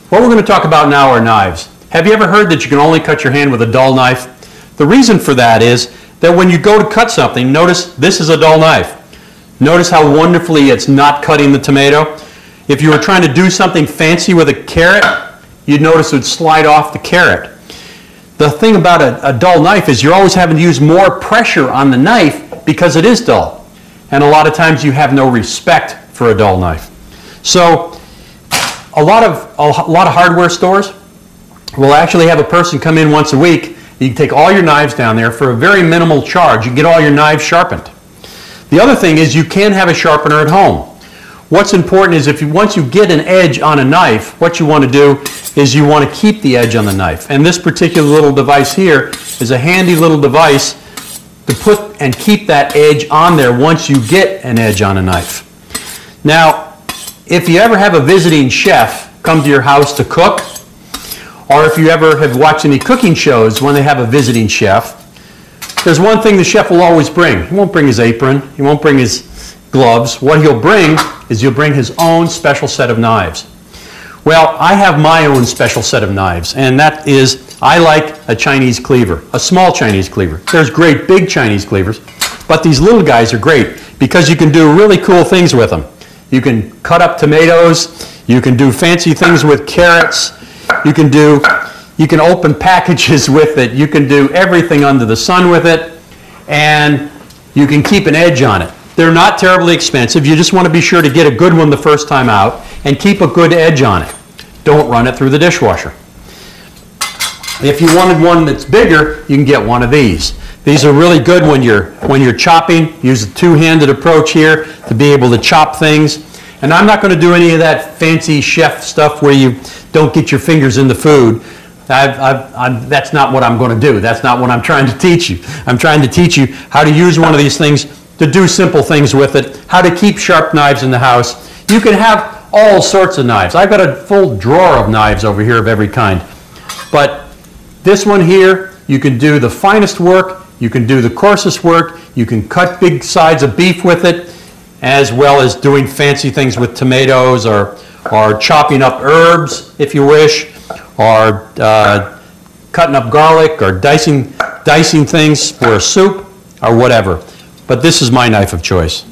What we're going to talk about now are knives. Have you ever heard that you can only cut your hand with a dull knife? The reason for that is that when you go to cut something, notice this is a dull knife. Notice how wonderfully it's not cutting the tomato. If you were trying to do something fancy with a carrot, you'd notice it would slide off the carrot. The thing about a dull knife is you're always having to use more pressure on the knife because it is dull. And a lot of times you have no respect for a dull knife. So a lot of hardware stores will actually have a person come in once a week. You can take all your knives down there for a very minimal charge. You can get all your knives sharpened. The other thing is you can have a sharpener at home. What's important is once you get an edge on a knife, what you want to do is you want to keep the edge on the knife. And this particular little device here is a handy little device to put and keep that edge on there once you get an edge on a knife. Now, if you ever have a visiting chef come to your house to cook, or if you ever have watched any cooking shows when they have a visiting chef, there's one thing the chef will always bring. He won't bring his apron, he won't bring his gloves. What he'll bring is he'll bring his own special set of knives. Well, I have my own special set of knives, and that is, I like a Chinese cleaver, a small Chinese cleaver. There's great big Chinese cleavers, but these little guys are great because you can do really cool things with them. You can cut up tomatoes, you can do fancy things with carrots, you can open packages with it, you can do everything under the sun with it, and you can keep an edge on it. They're not terribly expensive. You just want to be sure to get a good one the first time out and keep a good edge on it. Don't run it through the dishwasher. If you wanted one that's bigger, you can get one of these. These are really good when you're chopping. Use a two-handed approach here to be able to chop things. And I'm not going to do any of that fancy chef stuff where you don't get your fingers in the food. That's not what I'm going to do. That's not what I'm trying to teach you. I'm trying to teach you how to use one of these things to do simple things with it, how to keep sharp knives in the house. You can have all sorts of knives. I've got a full drawer of knives over here of every kind. But this one here, you can do the finest work. You can do the coarsest work. You can cut big sides of beef with it, as well as doing fancy things with tomatoes or chopping up herbs, if you wish, or cutting up garlic or dicing things for a soup or whatever. But this is my knife of choice.